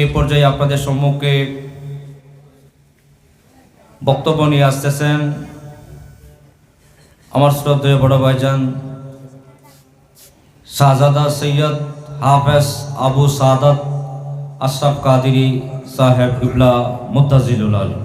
এই পর্যায়ে আপনাদের সম্মুখে বক্তব্য নিয়ে আসতেছেন আমার শ্রদ্ধেয় বড় ভাইজান শাহজাদা সৈয়দ হাফেজ আবু সাদাত আশরাফ কাদিরি সাহেব কিবলা মুত্তাজিলুল আলম।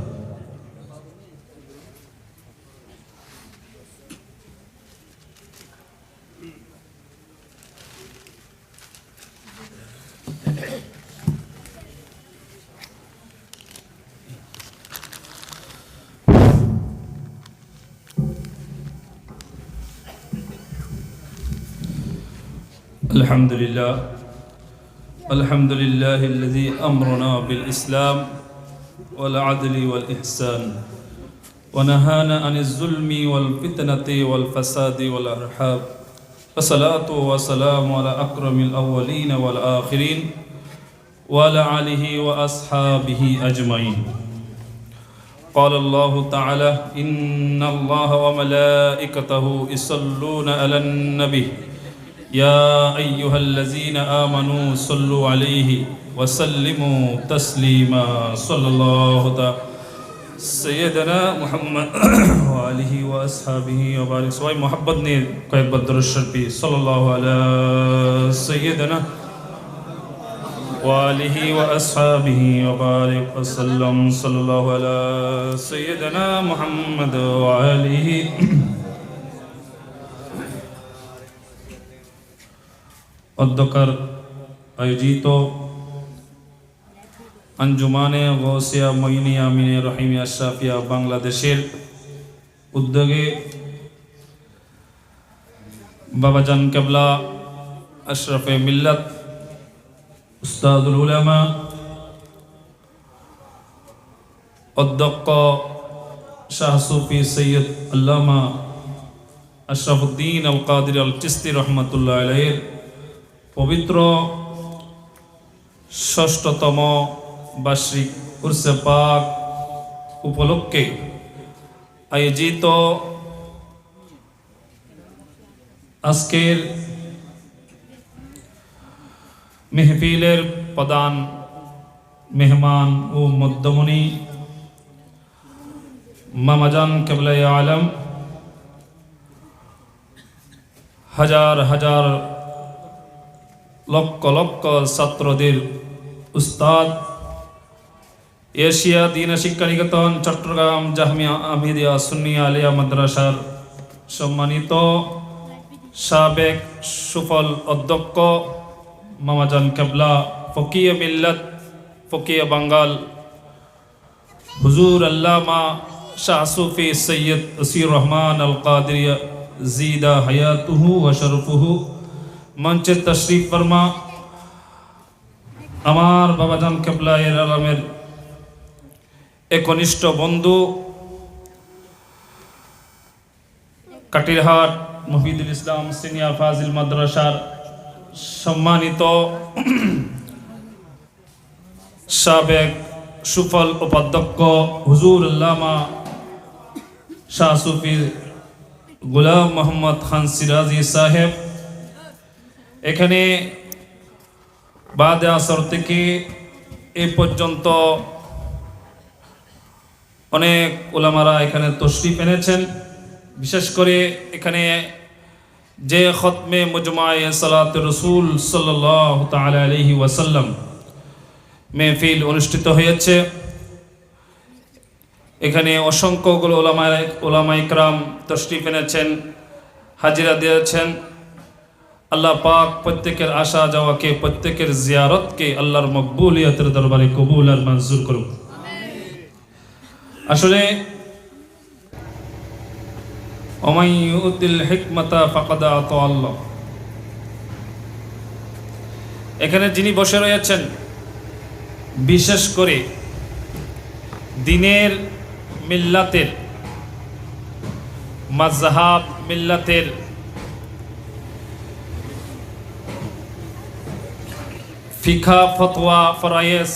الحمد لله الذي أمرنا بالإسلام والعدل والإحسان ونهانا عن الظلم والفتنة والفساد والإرهاب والصلاة والسلام على أكرم الأولين والآخرين وعلى آله وأصحابه أجمعين. قال الله تعالى إن الله وملائكته يصلون على النبي يا أيها الذين آمنوا صلوا عليه وسلموا تسليما صلى الله تعالى سيدنا محمد وآله وأصحابه وبارك سواء محبت نے قیب بدر الشرفی صلى الله على سيدنا وآله وأصحابه وبارك وسلم صلى الله على سيدنا محمد وآله অধ্যক্ষর আয়োজিত আঞ্জুমানে গৌসিয়া মঈনিয়া আমিনে রহিমিয়া শাফিয়া বাংলাদেশের উদ্যোগে বাবাজান কেবলা আশরাফে মিল্লাত উস্তাদুল উলামা অধ্যক্ষ শাহ সুফি সৈয়দ আল্লামা আশরাফুদ্দিন আল কাদির আল চিস্তি রহমতুল্লাহ আলাইহির পবিত্র ষষ্ঠতম বার্ষিক উরসে পাক উপলক্ষে আয়োজিত আজকের মেহফিলের প্রধান মেহমান ও মধ্যমণি মামাজান কেবলাই আলম, হাজার হাজার লক্ষ লক্ষ ছাত্রদের উস্তাদ, এশিয়া দ্বীন শিক্ষা নিকেতন চট্টগ্রাম জামিয়া আহমদিয়া সুন্নিয়া আলিয়া মাদ্রাসার সম্মানিত সাবেক সুফল অধ্যক্ষ মামাজান কেবলা ফকিয়ে মিল্লাত ফকিয়ে বাঙ্গাল হুজুর আল্লামা শাহ সুফি সৈয়দ আসির রহমান আল কাদিরিয়া জিদা হায়াতুহু ওয়া শরফুহু মঞ্চে তশরিফ ফরমা আমার বাবাজান কেবলা এর আলমের একনিষ্ঠ বন্ধু কাটিরহাট মফিদুল ইসলাম সিনিয়র ফাজিল মাদ্রাসার সম্মানিত সাবেক সুফল উপাধ্যক্ষ হুজুর আল্লামা শাহ সুফি গোলাম মোহাম্মদ খান সিরাজি সাহেব, এখানে বাদে আসর থেকে এ পর্যন্ত অনেক উলামারা এখানে তশরিফ এনেছেন। বিশেষ করে এখানে যে খতমে মুজমায়ে সালাত রসুল সাল্লাল্লাহু তাআলা আলাইহি ওয়াসাল্লাম মেহফিল অনুষ্ঠিত হয়েছে, এখানে অসংখ্যগুলো উলামা ইকরাম তশরিফ এনেছেন, হাজিরা দিয়েছেন। আল্লাহ পাক প্রত্যেকের আসা যাওয়াকে, প্রত্যেকের জিয়ারতকে আল্লাহর মকবুলিয়তের দরবারে কবুল আর মঞ্জুর করুন। আসলে ওমাই ইউতিল হিকমাতা ফাকাদ আতা আল্লাহ, এখানে যিনি বসে রয়েছেন বিশেষ করে দ্বীনের মিল্লাতের মাযহাব মিল্লাতের ফিকা ফতোয়া ফরায়েজ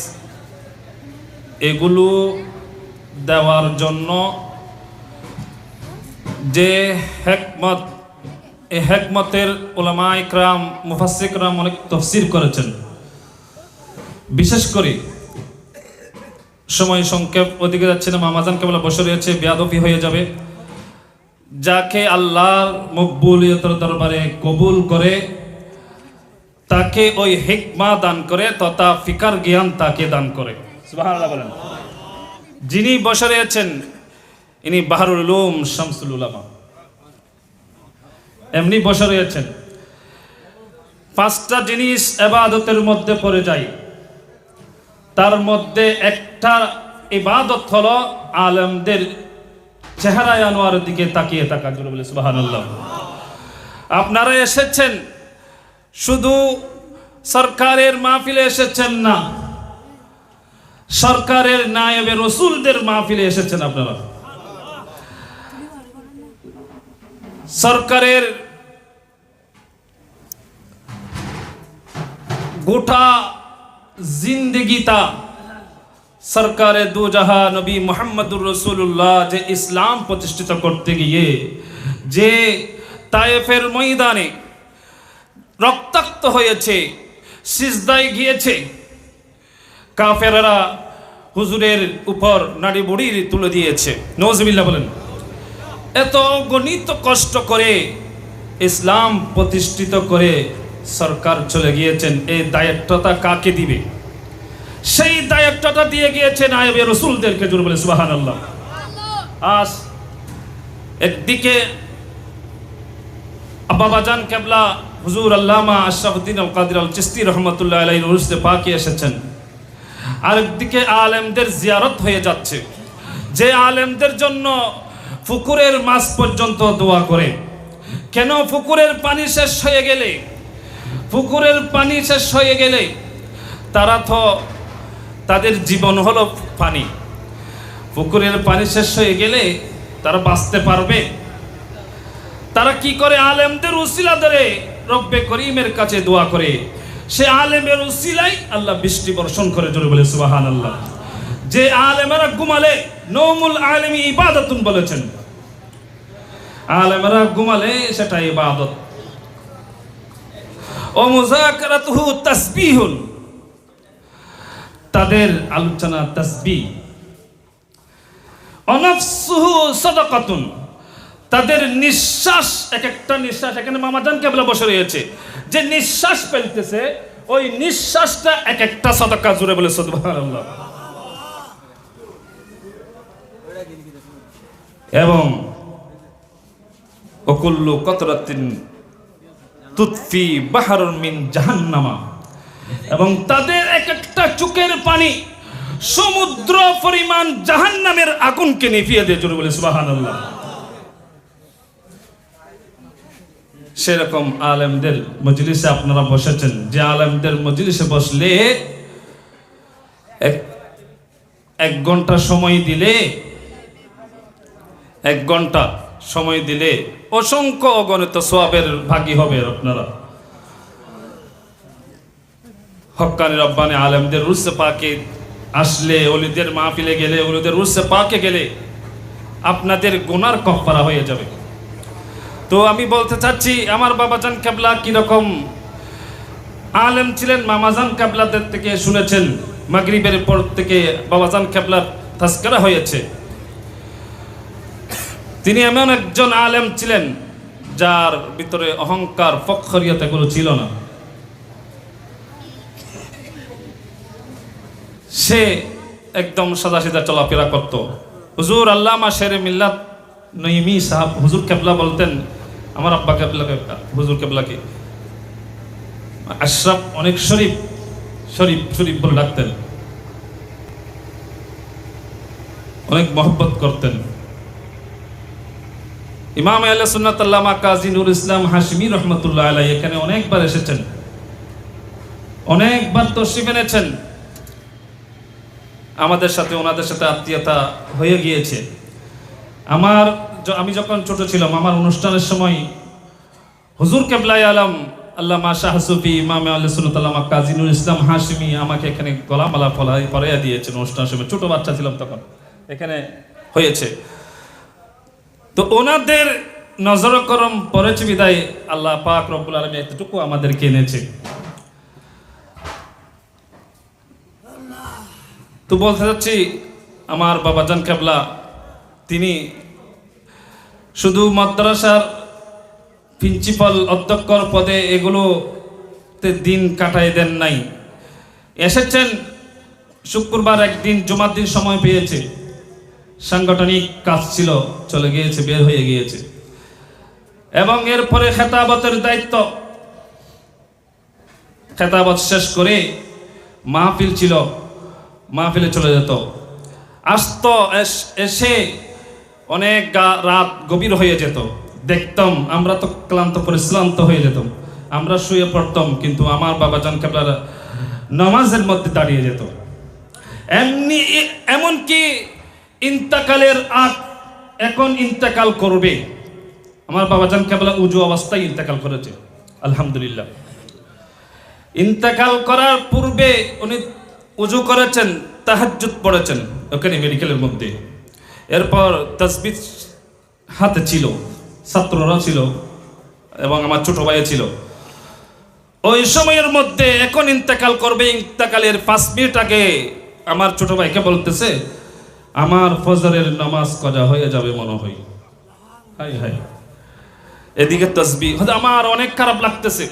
এগুলো দেওয়ার জন্য যে হিকমত, এই হিকমতের উলামা ইকরাম মুফাসসির ইকরাম অনেক তাফসীর করেছেন। বিশেষ করে সময় সংক্ষেপ ওদিকে যাচ্ছে না, মামাজান কেবল বসে রয়েছে, বেয়াদবি হয়ে যাবে। যাকে আল্লাহর মকবুলিয়তের দরবারে কবুল করে তাকে ওই হিকমা দান করে তথা ফিকার জ্ঞান তাকে দান করে। সুবহানাল্লাহ বলেন। যিনি বসে রয়েছেন ইনি বাহরুল উলুম শামসুল উলামা, এমনি বসে রয়েছেন। পাঁচটা জিনিস ইবাদতের মধ্যে পড়ে যায়, তার মধ্যে একটা ইবাদত হলো আলেমদের চেহারায় আনোয়ারের দিকে তাকিয়ে থাকা। জোরে বলে সুবহানাল্লাহ। আপনারা এসেছেন শুধু সরকারের মাহফিলে এসেছেন না, সরকারের নায়েবে রসুলদের মাহফিলে এসেছেন আপনারা। সরকারের গোটা জিন্দগিতা সরকারে দু জাহা নবী মুহাম্মদুর রাসূলুল্লাহ যে ইসলাম প্রতিষ্ঠিত করতে গিয়ে যে তায়েফের ময়দানে রক্তাক্ত হয়েছে, সিজদায় গিয়েছে, কাফেররা হুজুরের উপর নাড়ি বুড়ি তুলে দিয়েছে, নওয়াজুবিল্লাহ বলেন। এত গণিত কষ্ট করে ইসলাম প্রতিষ্ঠিত করে সরকার চলে গিয়েছেন, এই দায়িত্বটা কাকে দিবে? সেই দায়িত্বটা দিয়ে গিয়েছেন নায়েবে রাসূলদেরকে। জোরে বলে সুবহানাল্লাহ। আজ একদিকে বাবাজান কেবলা হুজুর আল্লামা আশরাফউদ্দিন আল কাদের আল চিশতি রহমাতুল্লাহ আলাইহির উরুসে পাকে এসেছেন, আরেকদিকে আলেমদের জিয়ারত হয়ে যাচ্ছে। যে আলেমদের জন্য পুকুরের মাছ পর্যন্ত দোয়া করে। কেন? পুকুরের পানি শেষ হয়ে গেলে, পুকুরের পানি শেষ হয়ে গেলে তারা তো, তাদের জীবন হলো পানি, পুকুরের পানি শেষ হয়ে গেলে তারা বাঁচতে পারবে? তারা কি করে? আলেমদের উসিলা ধরে রব্বে করিমের কাছে দোয়া করে, সে আলেমের উসিলাই আল্লাহ বৃষ্টি বর্ষণ করে। জোরে বলে সুবহানাল্লাহ। যে আলেমেরা ঘুমালে, নওমুল আলেমি ইবাদাতুন বলেছেন, আলেমেরা ঘুমালে সেটা ইবাদত। ও মুযাকারাতুহু তাসবিহুন, তাদের আলোচনা তাসবিহ। অনাফসুহু সাদাকাতুন, তাদের নিঃশ্বাস, এক একটা নিঃশ্বাস, এখানে মামাজান কেবলা বসে রয়েছে, যে নিঃশ্বাস ফেলতেছে ওই নিঃশ্বাসটা এক একটা সাদাকা। জোরে বলে সুবহানাল্লাহ। এবং ওকুল্লু কতরাতিন তুতফি বাহরুন মিন জাহান্নামা, এবং তাদের এক একটা চোখের পানি সমুদ্র পরিমাণ জাহান্নামের আগুনকে নিভিয়ে দেয়। জোরে বলে সুবহানাল্লাহ। সেরকম আলেমদের মজলিসে আপনারা বসেছেন, যে আলেমদের মজলিসে বসলে এক ঘন্টা সময় দিলে, এক ঘন্টা সময় দিলে অসংখ্য অগণিত সওয়াবের ভাগী হবে আপনারা। হক্কানি রব্বানি আলেমদের উরসে পাকে আসলে, ওলিদের মাহফিলে গেলে, ওলিদের উরসে পাকে গেলে আপনাদের গুনার কাফারা হয়ে যাবে। তো আমি বলতে চাচ্ছি, আমার বাবাজান কেবলা কিরকম আলেম ছিলেন, মামাজান কেবলাদের থেকে শুনেছেন। মাগরিবের পর থেকে বাবাজান কেবলার তাজকিরা হয়েছে। তিনি এমন একজন আলেম ছিলেন যার ভিতরে অহংকার, ফখরিয়ত এগুলো ছিল না। সে একদম সাদাসিধা চলাফেরা করত। হুজুর আল্লামা শেরে মিল্লাত নঈমি সাহেব হুজুর কেবলা বলতেন, আমার আব্বা কেবলাকে, হুজুর কেবলাকে আশরাফ, অনেক শরীফ শরীফ শরীফ বলে ডাকতেন, অনেক মহব্বত করতেন। ইমাম আহলে সুন্নাত আল্লামা কাজী নুরুল ইসলাম হাশমি রহমাতুল্লাহ আলাইহি এখানে অনেকবার এসেছেন, অনেকবার তশরিফ এনেছেন। আমাদের সাথে, ওনাদের সাথে আত্মীয়তা হয়ে গিয়েছে। আমি যখন ছোট ছিলাম, আমার অনুষ্ঠানের সময় হুজুর কেবলাই আলম আল্লামা শাহ সুফি ইমাম আহলে সুন্নাত আল্লামা কাজী নুরুল ইসলাম হাশমি আমাকে এখানে গলামালা পরাইয়া দিয়েছেন অনুষ্ঠানের সময়। ছোট বাচ্চা ছিলাম তখন, এখানে হয়েছে। তো ওনাদের নজর করম পড়েছে বিদায় আল্লাহ পাক রব্বুল আলামিন এতটুকু আমাদেরকে এনেছে। তো বলতে চাচ্ছি আমার বাবাজান কেবলা তিনি শুধু মাদ্রাসার প্রিন্সিপাল অধ্যক্ষর পদে এগুলোতে দিন কাটাই দেন নাই, এসেছেন শুক্রবার একদিন জুমার দিন সময় পেয়েছে, সাংগঠনিক কাজ ছিল, চলে গিয়েছে, বের হয়ে গিয়েছে, এবং এরপরে খেতাবতের দায়িত্ব, খেতাবত শেষ করে মাহফিল ছিল, মাহফিলে চলে যেত, আসতো, এসে অনেক রাত গভীর হয়ে যেত, দেখতাম আমরা তো ক্লান্ত পরিশ্রান্ত হয়ে যেতাম, আমরা শুয়ে পড়তাম, কিন্তু আমার বাবাজান কেবলার নামাজের মধ্যে দাঁড়িয়ে যেত। এমনকি ইন্তেকালের আগ, এখন ইন্তেকাল করবে, আমার বাবাজান কেবলা উজু অবস্থায় ইন্তেকাল করেছে আলহামদুলিল্লাহ। ইন্তেকাল করার পূর্বে উনি উজু করেছেন, তাহাজ্জুদ পড়েছেন ওখানে মেডিকেলের মধ্যে, এরপর তাসবিহ হাতে ছিল, ছাত্ররা ছিল এবং আমার ছোট ভাই ছিল। ওই সময়ের মধ্যে এখন ইন্তেকাল করবে, ইন্তেকালের 5 মিনিট আগে আমার ছোট ভাইকে বলতেছে আমার ফজরের নামাজ কাজা হয়ে যাবে মনে হয়। হাই হাই, এদিকে তাসবিহ, আমার অনেক খারাপ লাগতেছে।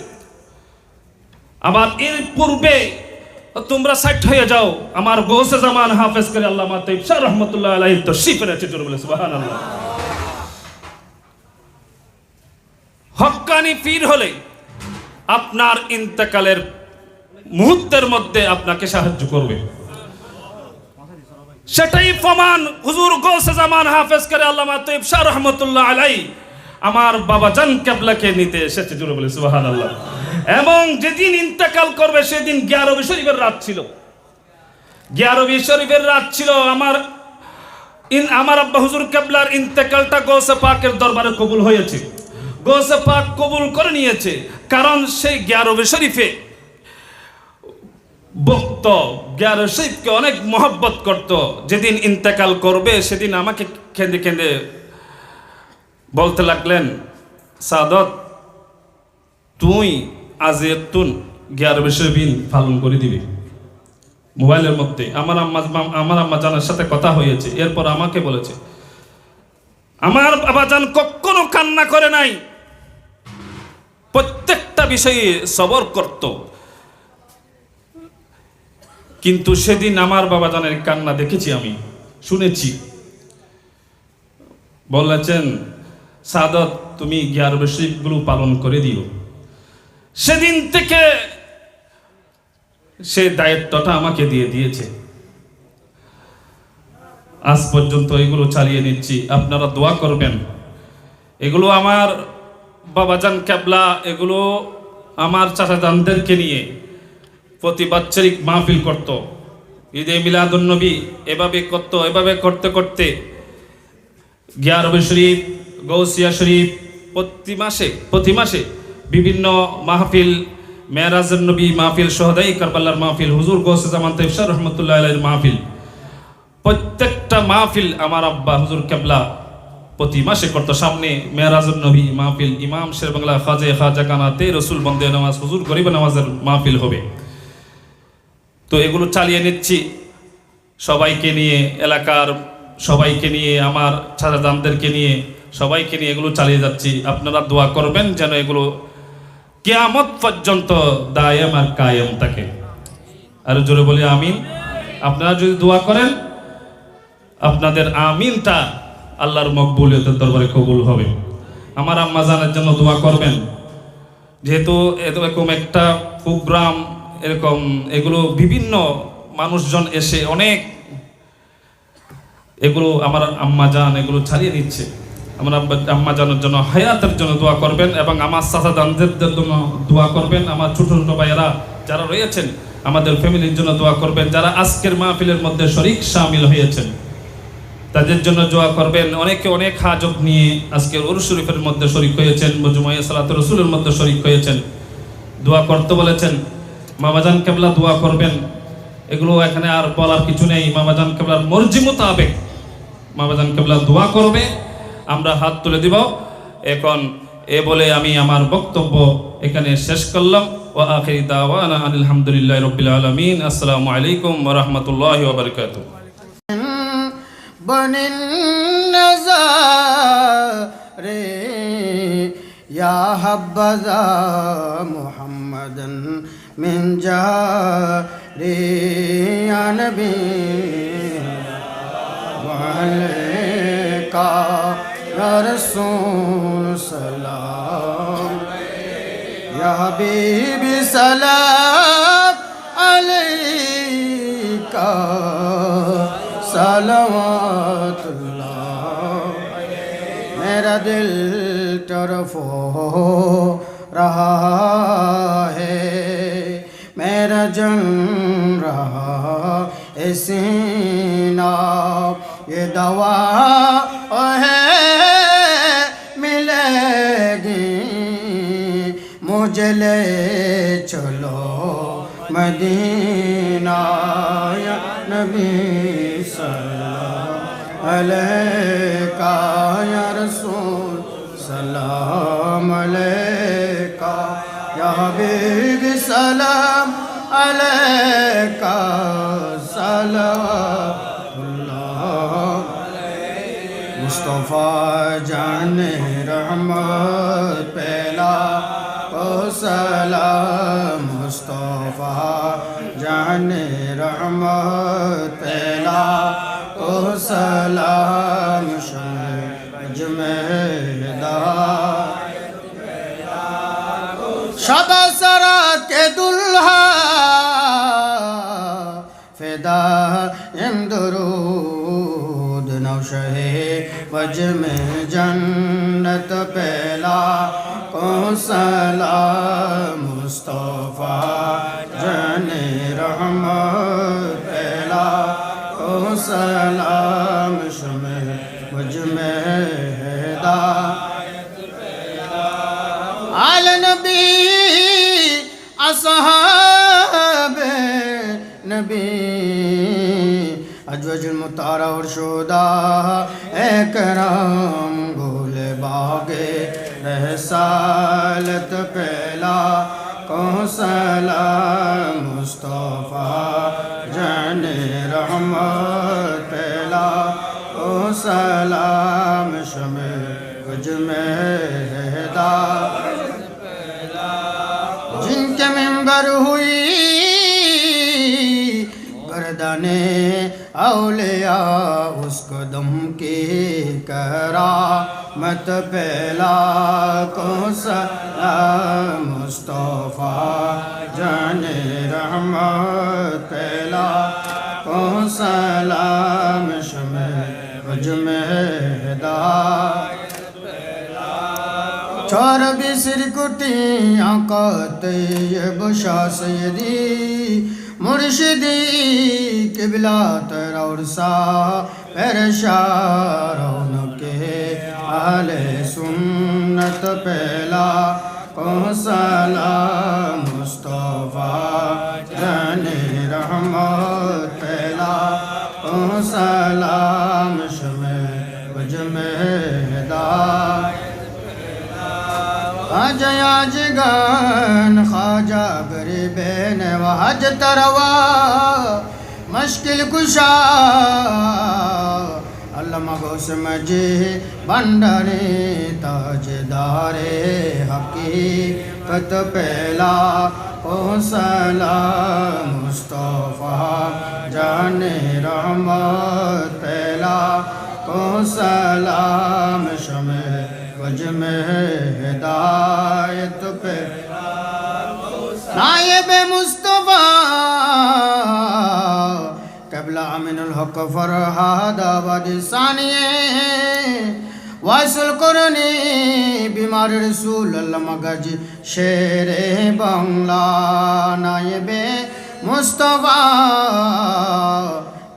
আবার এর পূর্বে তোমরা সাইড হয়ে যাও, আমার গৌসে জামান হাফেজ করে আল্লামা তাইব শাহ রহমাতুল্লাহ আলাইহি তশরীফ এনেছে, জোরে বলে সুবহানাল্লাহ। হক্কানি পীর হলে আপনার ইন্তেকালের মুহূর্তের মধ্যে আপনাকে সাহায্য করবে, সেটাই প্রমাণ হুজুর গৌসে জামান হাফেজ করে আল্লামা তাইব শাহ রহমাতুল্লাহ আলাইহি আমার বাবাজান কেবলাকে নিতে এসেছে, জোরে বলে সুবহানাল্লাহ। এবং যেদিন ইন্তেকাল করবে সেদিন 11 শরীফের রাত ছিল, 11 শরীফের রাত ছিল। আমার আব্বা হুজুর কেবলার ইন্তেকালটা গৌসে পাকের দরবারে কবুল হয়েছে, গৌসে পাক কবুল করে নিয়েছে, কারণ সেই 11 শরীফে ভক্ত 11 শরীফকে অনেক মহব্বত করত। যেদিন ইন্তেকাল করবে সেদিন আমাকে কেঁদে কেঁদে বলতে লাগলেন, সাদত তুই আজ তুন 11 শরীফ পালন করে দিবি। মোবাইলের মধ্যে আমার আম্মা জানের সাথে কথা হয়েছে, এরপর আমাকে বলেছে। আমার বাবাজান কখনো কান্না করে নাই, প্রত্যেকটা বিষয়ে সবর করত, কিন্তু সেদিন আমার বাবাজানের কান্না দেখেছি, আমি শুনেছি। বলেছেন সাদত তুমি 11 শরীফগুলো পালন করে দিও। সেদিন থেকে সে দায়িত্বটা আমাকে দিয়ে দিয়েছে, আজ পর্যন্ত এগুলো চালিয়ে নিচ্ছি। আপনারা দোয়া করবেন। এগুলো আমার বাবাজান কেবলা, এগুলো আমার চাচাজানদেরকে নিয়ে প্রতি বাৎসরিক মাহফিল করত, ঈদে মিলাদুন নবী এভাবে করত। এভাবে করতে করতে 11 শরীফ, গৌসিয়া শরীফ, প্রতি মাসে বিভিন্ন মাহফিল, মেরাজুন নবী মাহফিল, শহদাই কারবালার মাহফিল, হুজুর গৌসে জামান তাইব শাহ রহমাতুল্লাহ আলাইহির মাহফিল, প্রত্যেকটা মাহফিল আমার আব্বা হুজুর কেবলা প্রতি মাসে করতো। সামনে মেরাজুন নবী মাহফিল, ইমাম শের বাংলা খাজা কানাতে রসুল বন্দে নামাজ, হুজুর গরিব নামাজের মাহফিল হবে। তো এগুলো চালিয়ে নিচ্ছি সবাইকে নিয়ে, এলাকার সবাইকে নিয়ে, আমার চাচাজানদেরকে নিয়ে, সবাইকে নিয়ে এগুলো চালিয়ে যাচ্ছি। আপনারা দোয়া করবেন যেন এগুলো কিয়ামত পর্যন্ত দায়েম আর কায়েম থাকে। আর জোরে বলি আমিন। আপনারা যদি দোয়া করেন আপনাদের আমিনটা আল্লাহর মকবুলিয়তের দরবারে কবুল হবে। আমার আম্মা জানের জন্য দোয়া করবেন, যেহেতু এরকম একটা প্রোগ্রাম, এরকম এগুলো বিভিন্ন মানুষজন এসে অনেক এগুলো আমার আম্মা জান এগুলো ছাড়িয়ে নিচ্ছে। আমার আম্মা জানের জন্য হায়াতের জন্য দোয়া করবেন, এবং আমার চাচাজানদের জন্য দোয়া করবেন। আমার ছোট ছোট ভাইয়েরা যারা রয়েছেন আমাদের ফ্যামিলির জন্য দোয়া করবেন। যারা আজকের মাহফিলের মধ্যে শরীক শামিল হয়েছেন তাদের জন্য দোয়া করবেন। অনেকে অনেক হাজত নিয়ে আজকের উরুস শরীফের মধ্যে শরীক হয়েছেন, মজমুয়ে সালাতুর রাসূলের মধ্যে শরীক হয়েছেন, দোয়া করতে বলেছেন। মামাজান কেবলা দোয়া করবেন। এগুলো এখানে আর বলার কিছু নেই। মামাজান কেবলার মর্জি মোতাবেক মামাজান কেবলা দোয়া করবে, আমরা হাত তুলে দিব। এখন এ বলে আমি আমার বক্তব্য এখানে শেষ করলাম। وآخر دعوانا أن الحمد لله رب العالمين. السلام عليكم ورحمة الله وبركاته. بن النزار يا حبذا محمدا من جاري يا نبي وعليك يا رسول سلام يا حبيبي سلام عليك सलावत मेरा दिल तरफ हो रहा है मेरा जन रहा है सीना ये दवा है मिलेगी मुझे ले चलो मदीना या नबी सल्लल्लाहु अलैका या रसूल सलाम अलैका या हबीब सलाम अलैका सलावतुल्लाह मुस्तफ़ा जाने रहमत पहला ओ सलाम मुस्तफ़ा जाने रहमत पहला ओ सलाम जमेदा शबा सरात के दुल्हा फिदा दरूद नौशहे वज में जन्नत पहला कौन सलाम मुस्तफ़ा जाने रहमत पहला कौन सलाम शमे वज में आल नबी असहाब नबी अजवजुल मुतारा और शोदा एकराम गोले बागे रहसालत पहला कौन सलाम मुस्तफ़ा जाने रहमत पहला कौन सलाम शमे वज में जिनके मिंबर हुई गर्दने औलिया उस कदम की करामत पहला कौन सलाम मुस्तफ़ा जाने रहमत पहला कौन सलाम शमे वज में चौर बिसर कुटियाँ कहते ये बशा सयदी मुर्शिदी किबला तेरा और सा पेरशारों के आले सुन्नत पहला कौन सलाम मुस्तफ़ा जाने रहमत पहला कौन सलाम शमे वज में आज गान ख्वाजा गरीबेन वहज तरवा मुश्किल कुशा अल्लामा गौस मजी भंडारी ताजदारे हकीकत पहला कौन सलाम मुस्तफ़ा जाने रहमत पहला कौन सलाम शमे वज में हिदायत पे नायब मुस्तफ़ा कबला अमीनुल हक फरहाद आबादी सानिए वाइसुल कुरनी बीमार रसूल अल्लाह मगज शेर बांग्ला नायब मुस्तफ़ा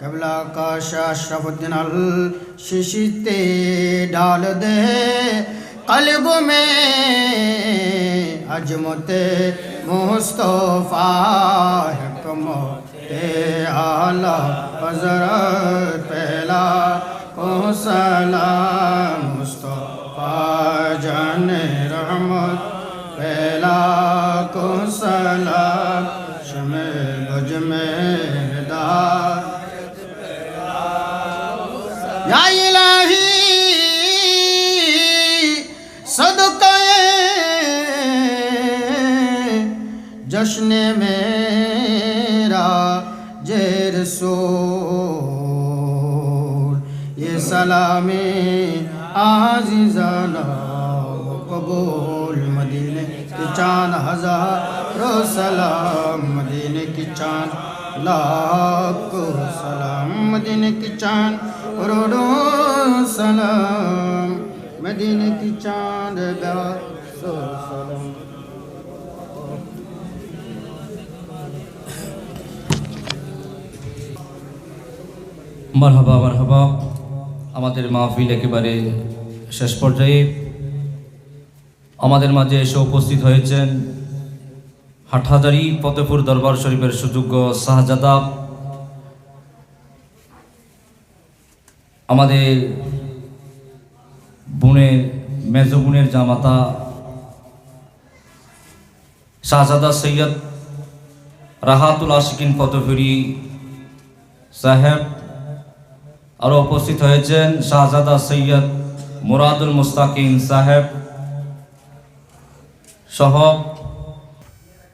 कबला का अशरफुद्दीन अल शिशिते डाल दे कल्ब में अजमते मुस्तफ़ा हुक्मते आला हज़रत पहला को सलाम मुस्तफ़ा जाने रहमत पहला को सलाम या इलाही सदक़े जश्न मेरा रसूल ये सलामे आज़िज़ाना कबूल मदीने की चांद हज़ारों सलाम मदीने की चांद लाखों सलाम मदीने की चांद करोड़ों सलाम मदीने की चांद लाखों सलाम। মারহাবা মারহাবা। আমাদের মাহফিল একেবারে শেষ পর্যায়ে। আমাদের মাঝে এসে উপস্থিত হয়েছেন হাটহাজারী ফতেপুর দরবার শরীফের সুযোগ্য শাহজাদা, আমাদের বোনের মেজ বোনের জামাতা শাহজাদা সৈয়দ রাহাতুল আশিকিন ফতেপুরি সাহেব। আরও উপস্থিত হয়েছেন শাহজাদা সৈয়দ মুরাদুল মুস্তাকিম সাহেব সহ।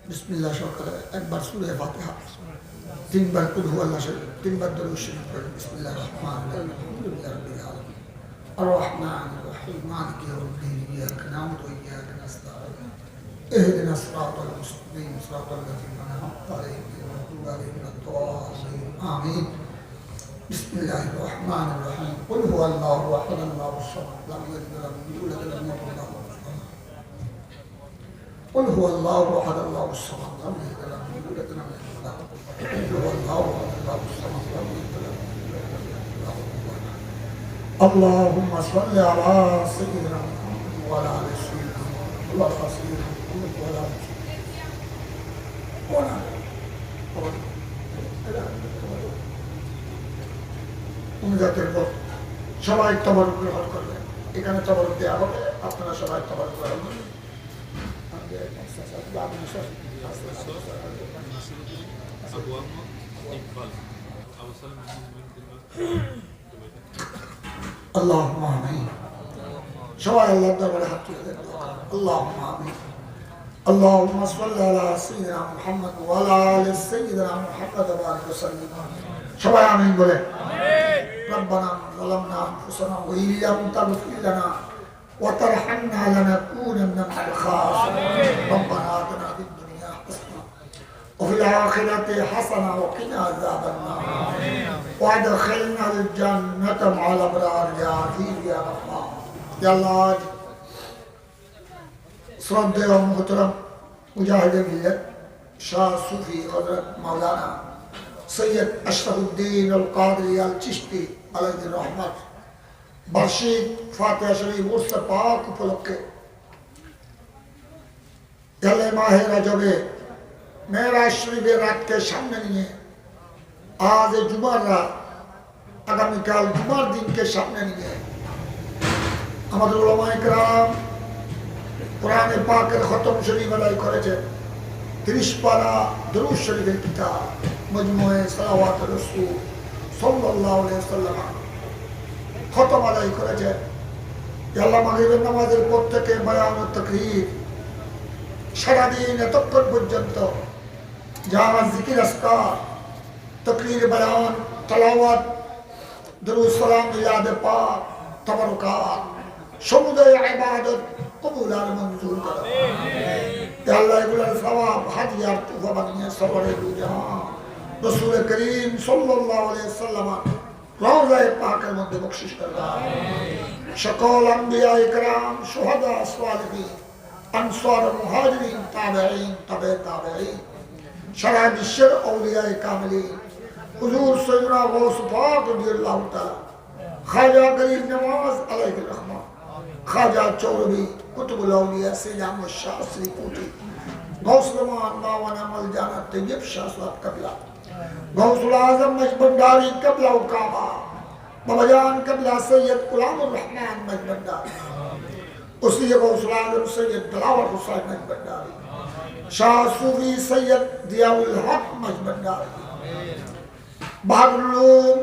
বিসমিল্লাহ সকালে একবার সূরা ফাতিহা, তিনবার কুল হুয়াল্লাহ শরীফ, তিনবার দরুদ শরীফ পড়ে বিসমিল্লাহির রহমানির রহিম আলহামদুলিল্লাহি রাব্বিল আলামিন আর রহমানির রহিম মালিকি ইয়াউমিদ্দিন ইয়্যাকা না'বুদু ওয়া ইয়্যাকা নাস্তাঈন ইহদিনাস সিরাতাল মুস্তাকিম সিরাতাল লাযীনা আন'আমতা আলাইহিম গায়রিল মাগদূবি আলাইহিম ওয়ালাদ-দাল্লিন আমিন। বিসমিল্লাহির রহমানির রহিম কুল হুয়াল্লাহু আহাদ আল্লাহুস সামাদ লাম ইয়ালিদ ওয়া লাম ইউলাদ ওয়া লাম ইয়াকুল লাহু কুফুওয়ান আহাদ। قل هو الله احد الله الصمد لم يلد ولم يولد ولم يكن له كفوا احد. قل هو الله احد الله الصمد لم يلد ولم يولد ولم يكن له كفوا احد. اللهم صل على سيدنا محمد وعلى ال سيدنا محمد وعلى سيدنا محمد وعلى ال অনুজাতের পর সবাই তবরুক গ্রহণ করবেন। এখানে তবরুক দেওয়া হবে, আপনারা সবাই তবরুক গ্রহণ করবেন। اللهم آمين। সবাই আল্লাহর দরবারে হাত তুলে দেন। اللهم آمين। اللهم صل على سيدنا محمد وعلى آل سيدنا محمد وبارك وسلم। সবাই আমিন বলে। ربنا ظلمنا أنفسنا وإن لم تغفر لنا وترحمنا لنكونن من الخاسرين. ربنا آتنا في الدنيا حسنة وفي الآخرة حسنة وقنا عذاب النار وادخلنا الجنة مع الأبرار يا عزيز يا غفار يا الله। শ্রদ্ধেয় মোহতরম মুজাহিদে মিল্লাত শাহ সুফি হযরত মাওলানা সৈয়দ আশরাফুদ্দিন আল কাদরি আল চিশতি আলাইহির রহমত বার্ষিক ফাতিহা শরীফ উর্স পাক উপলক্ষে গেলে মাহে রজবে মেরাজ শরীফের রাতকে সামনে নিয়ে আজ জুমার রাত, আগামীকাল জুমার দিনকে সামনে নিয়ে আমাদের উলামায়ে কেরাম কোরআনে পাকের খতম শরীফ আদায় করেছেন। 30 পারা দুরূদ শরীফের কিতাব মজমুয়ে সালাওয়াত রাসূল সাল্লাল্লাহু আলাইহি ওয়াসাল্লাম খতম আদায় করেছেন। আল্লাহ মাগরিবের নামাজের পর থেকে বয়ান ও তাকরীর সারাদিন এতক্ষণ পর্যন্ত যা জিকির আজকার তাকরীর বয়ান তেলাওয়াত দুরূদ সালাম মিলাদ পাক তাবারুকাত সমুদয় ইবাদত কবুল আর মঞ্জুর করো। আল্লাহ এগুলোর সওয়াব হাদিয়ার তুফা বানিয়ে সবরে দুজাহান রাসূল করিম সাল্লাল্লাহু আলাইহি ওয়াসাল্লাম রওজায়ে পাকের মধ্যে বখশিশ করো। সকল আম্বিয়া ইকরাম শুহাদা সালিহিন আনসার মুহাজিরিন তাবেঈন তাবে তাবেঈন সারা বিশ্বের আউলিয়ায়ে কামিলিন হুজুর সৈয়দনা গাউস পাক রাদিয়াল্লাহু তাআলা খাজা গরিব নওয়াজ আলাইহির রহমান খাজা চৌরবি কুতুবুল আউলিয়া সৈয়দ আহমদ শাহ শ্রীপুটি গৌসুল মান মাওলানা মালজানা তৈয়ব শাহ সাহেব কবলা গৌসুল আজম মজবন্দারি কবলা ও কাবা বাবাজান কবলা সৈয়দ গুলামুর রহমান মজবন্দারি उसी गौसुल आजम सैयद दिलावर हुसैन मजबंदारी शाह सूफी सैयद दियाउल हक मजबंदारी बहादुर उलूम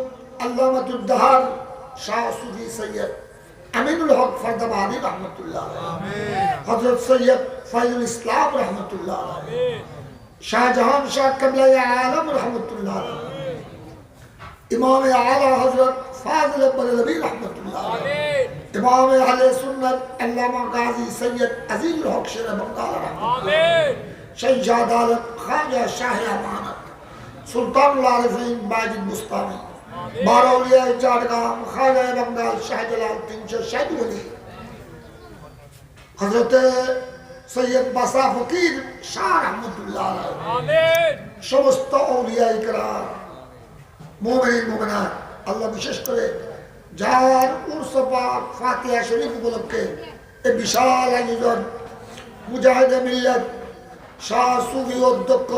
अल्लामतुद्दहर শাহ সুফি সৈয়দ আমিনুল হক ফরদাবাদী রহমতুল্লাহ, হযরত সৈয়দ ফাইজুল ইসলাম রহমতুল্লাহ, শাহজাহান শাহ কিবলা আলম রহমতুল্লাহ, ইমাম আলা হযরত ফাজিল বরেলভী রহমতুল্লাহ, ইমাম আহলে সুন্নাত আল্লামা গাজী সৈয়দ আজিজুল হক শের বঙ্গাল রহমতুল্লাহ, শহীদ আলম খাজা শাহ আমানত সুলতানুল আরিফিন বাজিদ মুস্তাফি, বারৌলিয়া চারগাম খাজা বঙ্গাল শাহজালাল 300 ওলি, হযরত সৈয়দ বাসা ফকির শাহ রহমতুল্লাহ আলাইহি, সমস্ত আউলিয়া ইকরাম, মুমিন মুমিনাত, আল্লাহ বিশেষ করে যার উরস পাক ফাতিহা শরীফ উপলক্ষে এই বিশাল আয়োজন মুজাহিদে মিল্লাত শাহ সুফি অধ্যক্ষ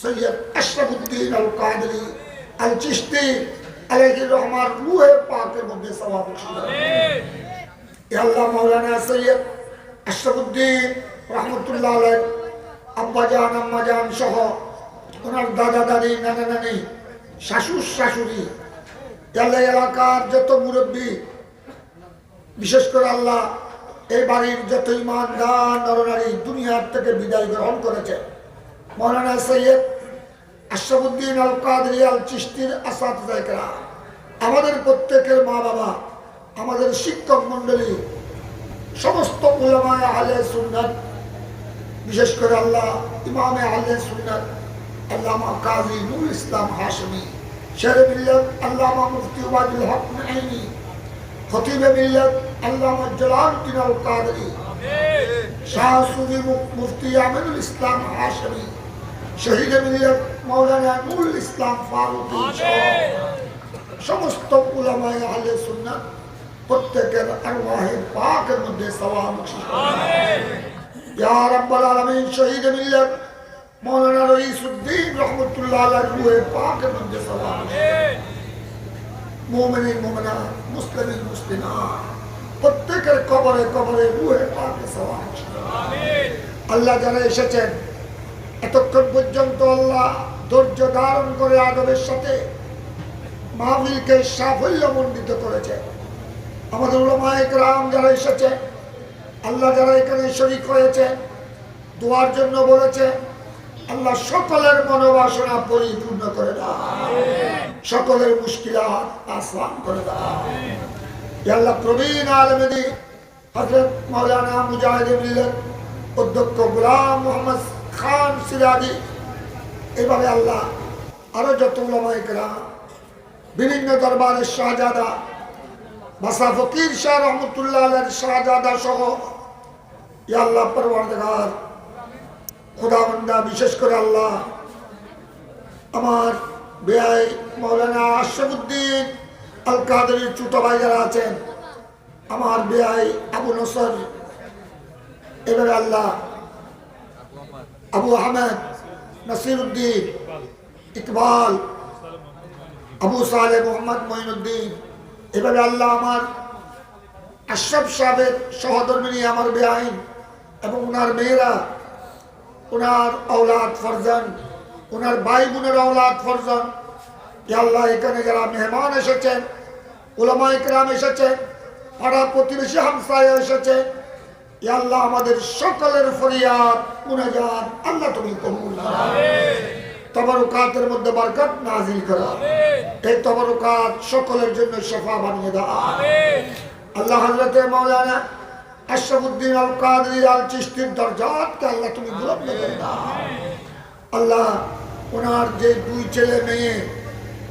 সৈয়দ আশরাফুদ্দিন আল কাদরি আল চিশতি আলাইহি রহমান রূহে পাকের মধ্যে সওয়াব বখশিশ। ইয়া আল্লাহ মাওলানা সৈয়দ আশরাফুদ্দিন রহমতুল্লাহ আলাইহি আব্বাজান আম্মাজান সহ ওনার দাদা দাদি নানা নানি শাশুড় শাশুড়ি আল্লাহ এলাকার যত মুরব্বী, বিশেষ করে আল্লাহ এই বাড়ির যত ইমানদার নরনারী দুনিয়ার থেকে বিদায় গ্রহণ করেছে, মাওলানা সৈয়দ আশরাফুদ্দিন আল কাদরি আল চিশতির আসাতিজা কেরাম, আমাদের প্রত্যেকের মা বাবা, আমাদের শিক্ষক মন্ডলী, সমস্ত উলামায়ে আহলে সুন্নাত, বিশেষ করে আল্লাহ ইমামে আহলে সুন্নাত আল্লামা কাজী নুরুল ইসলাম হাশমি, শের মিল্লাত আল্লামা মুফতি ওয়াদুল হক নাঈমি, খতিবে মিল্লাত আল্লামা জালালউদ্দিন আল কাদরি, শাহ সুফি মুফতি আমিনুল ইসলাম হাশমি, শহীদ মিল্লাত মাওলানা নুরুল ইসলাম ফারুকী, সমস্ত উলামায়ে আহলে সুন্নাত প্রত্যেকের আরওয়াহে পাকের মধ্যে সওয়াব বখশিশ করুন। ইয়া রাব্বাল আলামিন শহীদ মিল্লাত মাওলানা রইসউদ্দিন রহমতুল্লাহ আলাইহি রূহে পাকের মধ্যে সওয়াব বখশিশ। মুমিন মুমিনাত, মুসলিম মুসলিমাত প্রত্যেকের কবরে কবরে রূহে পাকে সওয়াব বখশিশ। আমিন। আল্লাহ যারা এসেছেন এতক্ষণ পর্যন্ত আল্লাহ ধৈর্য ধারণ করে আদবের সাথে মাহফিলকে সাফল্যমণ্ডিত করেছে। আমাদের উলামায়ে কেরাম যারা এসেছে, আল্লাহ যারা এখানে শরীক হয়েছে, দোয়ার জন্য বলেছে, আল্লাহ সকলের মনোবাসনা পরিপূর্ণ করে দাও, সকলের মুশকিলাত আসান করে দাও। ইয়া আল্লাহ প্রবীণ আলেমে দ্বীন হযরত মাওলানা মুজাহিদে মিল্লাত অধ্যক্ষ গোলাম মোহাম্মদ খান সিরাজি, এভাবে আল্লাহ আরো যত উলামায়ে কেরাম, বিভিন্ন দরবারের শাহজাদা বাসা ফকির শাহ রহমতুল্লাহ আলাইহির শাহজাদা সহ, ইয়া আল্লাহ পরওয়ারদিগার খোদাবন্দা, বিশেষ করে আল্লাহ আমার বেয়াই মাওলানা আশরাফুদ্দিন আল কাদরির ছোট ভাই যারা আছেন, আমার বেয়াই আবু নসর, এবারে আল্লাহ আবু আহমেদ, নাসিরউদ্দিন, ইকবাল, আবু সালেহ, মোহাম্মদ মঈনুদ্দিন, এভাবে আল্লাহ আমার আশরাফ সাহেবের সহধর্মিনী আমার বেআইন এবং ওনার মেয়েরা, ওনার औलाद ফরজান, ওনার ভাই বোনের औलाद ফরজান, ইয়া আল্লাহ এখানে যারা মেহমান এসেছেন, উলামায়ে কেরাম এসেছেন, পাড়া প্রতিবেশী হামসায়া এসেছেন, ইয়া আল্লাহ আমাদের সকলের ফরিয়াদ মুনাজাত আল্লাহ তুমি কবুল করো। আমিন। তবরুকাতের মধ্যে বরকত নাজিল করো। আমিন। এই তবরুকাত সকলের জন্য শফা বানিয়ে দাও। আমিন। আল্লাহ হযরতে মাওলানা আশরাফুদ্দিন আল কাদরি আল চিশতির দরজাতকে আল্লাহ তুমি বুলন্দ করে দাও। আল্লাহ ওনার যে দুই ছেলে মেয়ে,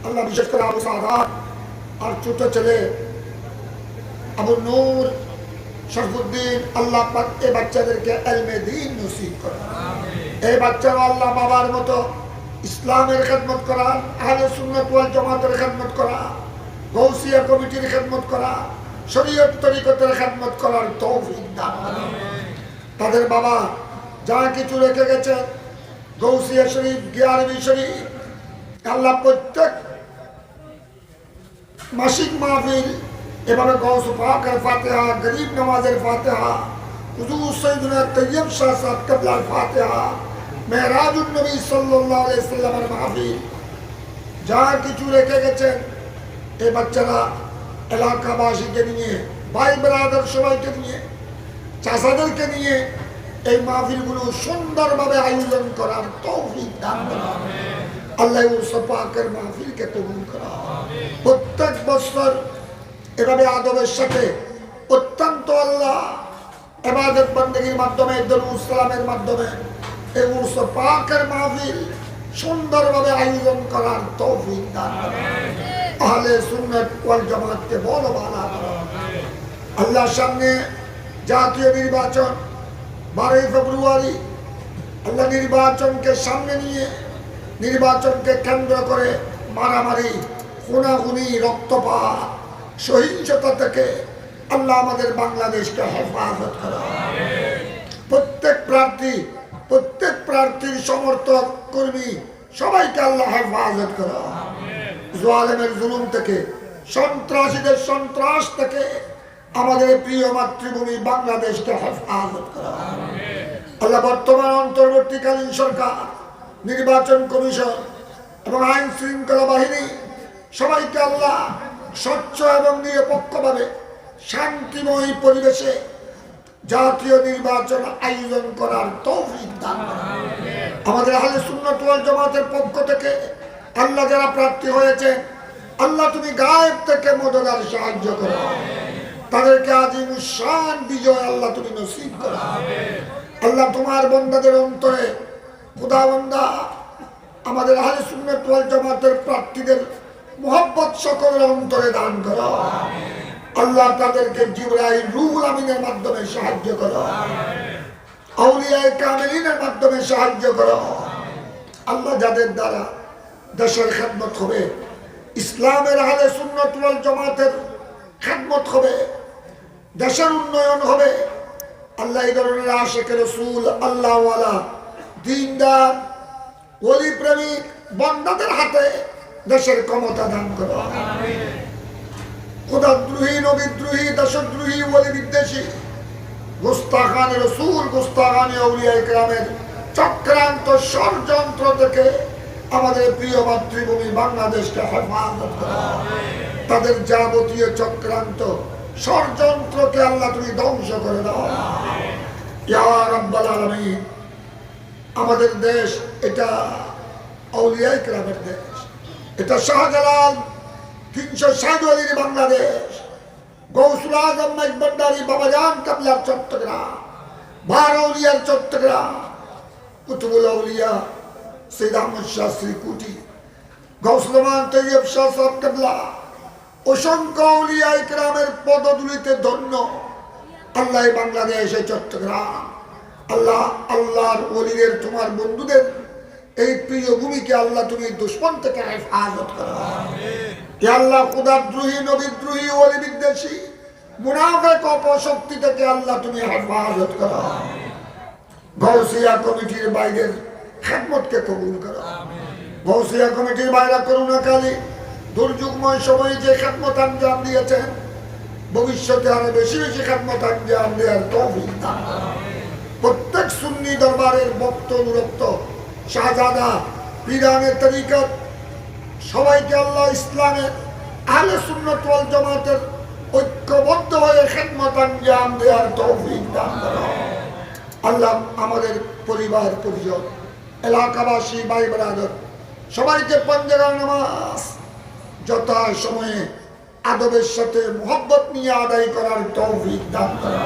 আল্লাহ বিশেষ করে আবু সাদাত আর ছোট ছেলে আবু নূর শরফুদ্দিন, আল্লাহ পাক এই বাচ্চাদেরকে ইলমে দ্বীন নসিব করো। এই বাচ্চারা আল্লাহ বাবার মতো ইসলামের খেদমত করা, আহলে সুন্নাত ওয়াল জামাতের খেদমত করা, গৌসিয়া কমিটির খেদমত করা, শরীয়ত তরিকতের খেদমত করার তৌফিক দান করো। তাদের বাবা যা কিছু রেখে গেছে, গৌসিয়া শরীফ, গিয়ারবি শরীফ, আল্লাহ প্রত্যেক মাসিক মাহফিল এভাবে গৌস পাকের ফাতিহা, গরিব নওয়াজের ফাতিহা, হুজুর সৈয়দনা তৈয়ব শাহ সাহেব কিবলার ফাতিহা, মেরাজুন নবী সাল্লাল্লাহু আলাইহি ওয়াসাল্লামের মাহফিল, যা কিছু রেখে গেছেন এই বাচ্চারা এলাকাবাসীকে নিয়ে, ভাই ব্রাদার সবাইকে নিয়ে, চাচাদেরকে নিয়ে এই মাহফিলগুলো সুন্দরভাবে আয়োজন করার তৌফিক দান করুন। আল্লাহ উরস পাকের মাহফিলকে কবুল করা। প্রত্যেক বছর এভাবে আদবের সাথে অত্যন্ত আল্লাহ ইবাদত বন্দেগীর মাধ্যমে, দরুদ সালামের মাধ্যমে এই উরস পাকের মাহফিল সুন্দরভাবে আয়োজন করার তৌফিক দান করুন। আহলে সুন্নাত ওয়াল জামাতকে বড় বালা করুন। আল্লাহর সামনে জাতীয় নির্বাচন 12 ফেব্রুয়ারি, আল্লাহ নির্বাচনকে সামনে নিয়ে নির্বাচনকে কেন্দ্র করে মারামারি, খুনাখুনি, রক্তপাত, সহিংসতা থেকে আল্লাহ আমাদের বাংলাদেশকে হেফাজত করা। প্রত্যেক প্রার্থীর সমর্থক কর্মী সবাইকে আল্লাহ হেফাজত করা। জালেমের জুলুম থেকে, সন্ত্রাসীদের সন্ত্রাস থেকে আমাদের প্রিয় মাতৃভূমি বাংলাদেশকে হেফাজত করা। আল্লাহ বর্তমান অন্তর্বর্তীকালীন সরকার, নির্বাচন কমিশন এবং আইন শৃঙ্খলা বাহিনী সবাইকে আল্লাহ স্বচ্ছ এবং নিরপেক্ষভাবে শান্তিময় পরিবেশে জাতীয় নির্বাচন আয়োজন করার তৌফিক দান করুন। আমাদের আহলে সুন্নাত ওয়াল জামাতের পক্ষ থেকে আল্লাহ যারা প্রার্থী হয়েছে, আল্লাহ তুমি গায়েব থেকে মদদার সাহায্য করো। তাদেরকে আজিমুশান বিজয় আল্লাহ তুমি নসিব করো। আল্লাহ তোমার বান্দাদের অন্তরে, খোদাবন্দা আমাদের আহলে সুন্নাত ওয়াল জামাতের প্রার্থীদের মুহাব্বত সকলের অন্তরে দান করো। আল্লাহ তাদেরকে জিবরাইল রুহুল আমিনের মাধ্যমে সাহায্য করো, আউলিয়ায়ে কামিলিনের মাধ্যমে সাহায্য করো। আল্লাহ যাদের দ্বারা দেশের খেদমত হবে, ইসলামের আহলে সুন্নাত ওয়াল জামাতের খেদমত হবে, দেশের উন্নয়ন হবে, আল্লাহ এই ধরনের আশিক রাসূল, আল্লাহওয়ালা, দিনদার, ওলি প্রেমিক বান্দাদের হাতে দেশের ক্ষমতা দান করো। খোদাদ্রোহী, নবীদ্রোহী, দেশদ্রোহী, ওলি বিদ্বেষী, গুস্তাখান রাসূল, গুস্তাখান আউলিয়ায়ে কেরামের চক্রান্ত ষড়যন্ত্র থেকে আমাদের প্রিয় মাতৃভূমি বাংলাদেশকে হেফাজত করো। তাদের যাবতীয় চক্রান্ত ষড়যন্ত্রকে আল্লাহ তুমি ধ্বংস করে দাও ইয়া রাব্বাল আলামিন। আমাদের দেশ এটা আউলিয়ায়ে কেরামের দেশ, এটা শাহজালাল 360 ওলির বাংলাদেশ, গৌসুল আজম মাইজবান্ডারি বাবাজান কাবলার চট্টগ্রাম, বারৌলিয়ার চট্টগ্রাম, কুতুবুল আউলিয়া সৈয়দ আহমদ শাহ শ্রীকুটি, গৌসুল আমান তৈয়ব শাহ সাহেব কাবলা, অসংখ্য আউলিয়ায়ে কেরামের পদধূলিতে ধন্য আল্লাহ বাংলাদেশে চট্টগ্রাম। আল্লাহ আল্লাহর ওলিদের, তোমার বন্ধুদের এই প্রিয় ভূমিকে আল্লাহ তুমি দুশমন থেকে হেফাজত করো। ইয়া আল্লাহ খোদাদ্রোহী, নবীদ্রোহী, ওলি বিদ্বেষী, মুনাফিক অপশক্তি থেকে আল্লাহ তুমি হেফাজত করো। গৌসিয়া কমিটির বাইরের খেদমতকে কবুল করো। গৌসিয়া কমিটির বাইরে করুণাকালী দুর্যোগময় সময়ে যে খেদমত আঞ্জাম দিয়েছেন, ভবিষ্যতে আরো বেশি বেশি খেদমত আঞ্জাম দেওয়ার তৌফিক দান করো। প্রত্যেক সুন্নি দরবারের ভক্ত অনুরক্ত, শাহজাদা, পীরানে তরিকত সবাইকে আল্লাহ ইসলামের আহলে সুন্নাত ওয়াল জামাতের ঐক্যবদ্ধ হয়ে খেদমত আঞ্জাম দেওয়ার তৌফিক দান করো। আল্লাহ আমাদের পরিবার পরিজন, এলাকাবাসী, ভাই ব্রাদার সবাইকে পাঁচবার নামাজ যথা সময়ে আদবের সাথে মুহাব্বত নিয়ে আদায় করার তৌফিক দান করো।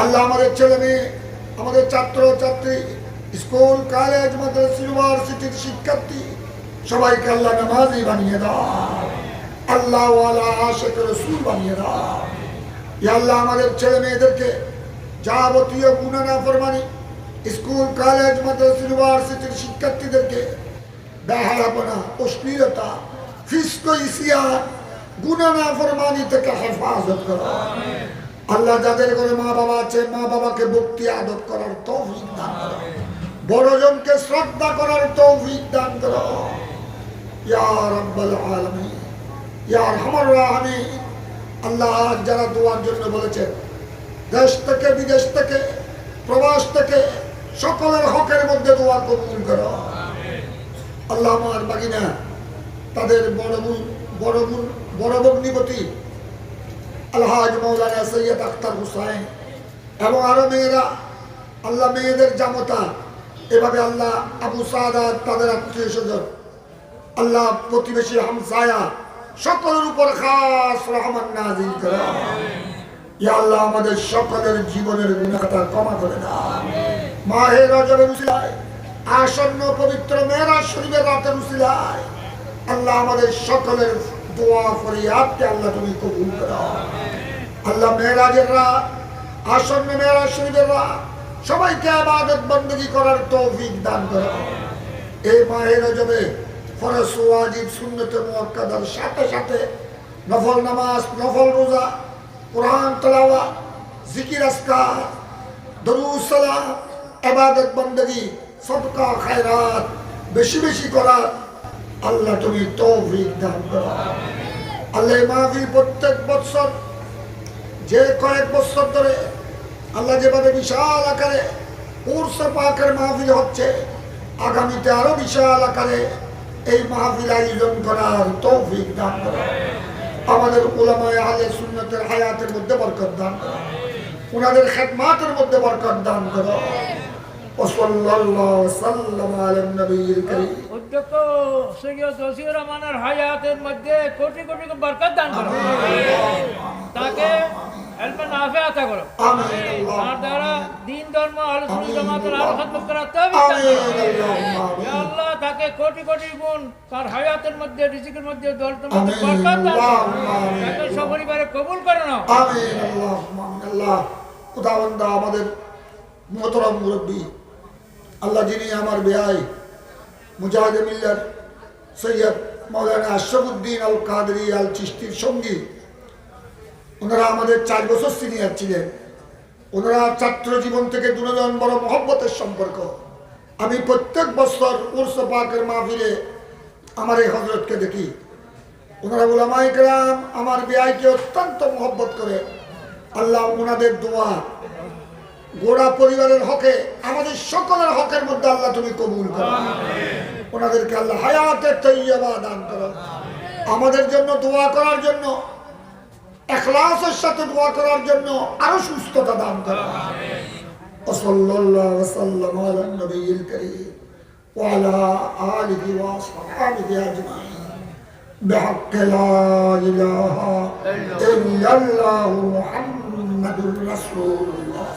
আল্লাহ আমাদের ছেলে মেয়ে, আমাদের ছাত্র ছাত্রী, স্কুল, কলেজ, মাদ্রাসা, ইউনিভার্সিটির শিক্ষার্থী সবাইকে আল্লাহ নামাজি বানিয়ে দাও, আল্লাহ ওয়ালা আশিক রাসূল বানিয়ে দাও। ইয়া আল্লাহ আমাদের ছেলে মেয়েদেরকে যাবতীয় গুনাহ নাফরমানি, স্কুল, কলেজ, মাদ্রাসা, ইউনিভার্সিটির শিক্ষার্থীদেরকে বেহায়াপনা, অশ্লীলতা, ফিস্ক, ইসিয়ান, গুনাহ নাফরমানি থেকে হেফাজত করো। আল্লাহ যাদের ঘরে মা বাবা আছে, মা বাবাকে ভক্তি আদব করার তৌফিক দান করো, বড়জনকে শ্রদ্ধা করার তৌফিক দান করো ইয়া রাব্বাল আলামিন, ইয়া আরহামার রাহিমিন। আল্লাহ যারা দোয়ার জন্য বলেছেন, দেশ থেকে বিদেশ থেকে প্রবাস থেকে সকলের হকের মধ্যে দোয়া কবুল করো। আল্লাহ আমার বাগিনা, তাদের বড় ভগ্নিপতি আলহাজ মৌলানা সৈয়দ আখতার হুসাইন এবং আরো মেয়েরা, আল্লাহ মেয়েদের জামতা, এভাবে আল্লাহ আবু সাদাত, তাদের আত্মীয় স্বজন, আল্লাহ প্রতিবেশী হামসায়া সকলের উপর খাস রহমান নাযিল করো। ইয়া আল্লাহ আমাদের সকলের জীবনের গুনাহটা ক্ষমা করে দাও। মাহে রজবের উসিলায়, আসন্ন পবিত্র মেরাজ শরীফের রাতের উসিলায় আল্লাহ আমাদের সকলের দোয়া ফরিয়াদকে আল্লাহ তুমি কবুল করো। আল্লাহ মেরাজের রাত, আসন্ন মেরাজ শরীফের রাত সবাইকে ইবাদত বندگی করার তৌফিক দান করো। এই মাহে রজবে ফরজ ওয়াজিব সুন্নত মুআক্কাদার সাথে সাথে নফল নামাজ, নফল রোজা, কোরআন তেলাওয়াত, জিকির আজকার, দরুদ সালাম, ইবাদত বندگی, সদকা খায়রাত বেশি বেশি করা আল্লাহ তুমি তৌফিক দান করো। আল্লাহ মাহফিল প্রত্যেক বছর, যে কয়েক বছর ধরে আল্লাহ যেভাবে বিশাল আকারে উরসে পাকের মাহফিল হচ্ছে, আগামীতে আরো বিশাল আকারে এই মাহফিল আয়োজন করার তৌফিক দান করো। আমাদের উলামায়ে আহলে সুন্নাতের হায়াতের মধ্যে বরকত দান করো, ওনাদের খেদমাতের মধ্যে বরকত দান করো। ওয়াসাল্লাল্লাহু সাল্লাম আলা নবিয়িল কারীম। অধ্যক্ষ সৈয়দ ওসিউর রহমানের হায়াতের মধ্যে কোটি কোটি বরকত দান করো, তাকে ইলমে নাফি আতা করো। আমিন। তার দ্বারা দিন ধর্ম আহলে সুন্নাত জামাতের আরো খিদমত করার তৌফিক দান করো। ইয়া আল্লাহ তাকে কোটি কোটি গুণ তার হায়াতের মধ্যে, রিজিকের মধ্যে, দৌলতের মধ্যে বরকত দান করো, তাকে সপরিবারে কবুল করে নাও। আমিন। আল্লাহুম্মা আল্লাহ খুদাবন্দা আমাদের মুহতারাম মুরব্বী, আল্লাহ যিনি আমার বেয়াই মুজাহিদে মিল্লাত সৈয়দ মাওলানা আশরাফুদ্দিন আল কাদরি আল চিশতির সঙ্গী, ওনারা আমাদের 4 বছর সিনিয়র ছিলেন। ওনারা ছাত্র জীবন থেকে দুজন বড় মহব্বতের সম্পর্ক। আমি প্রত্যেক বছর উরসে পাকের মাহফিলে আমার এই হযরতকে দেখি। ওনারা উলামায়ে কেরাম আমার বেয়াইকে অত্যন্ত মহব্বত করে। আল্লাহ ওনাদের দোয়া গোড়া পরিবারের হকে, আমাদের সকলের হকের মধ্যে আল্লাহ তুমি কবুল করো। ওনাদেরকে আল্লাহ হায়াতে তাইয়্যিবা দান করো। আমাদের জন্য দোয়া করার জন্য, ইখলাসের সাথে দোয়া করার জন্য আরো সুস্থতা দান করো। সাল্লাল্লাহু ওয়াসাল্লাম আলা নবিয়িল কারীম ওয়া আলা আলিহি ওয়া আসহাবিহি আজমাইন বিহাক্কি লা ইলাহা ইল্লাল্লাহু মুহাম্মাদুর রাসূলুল্লাহ।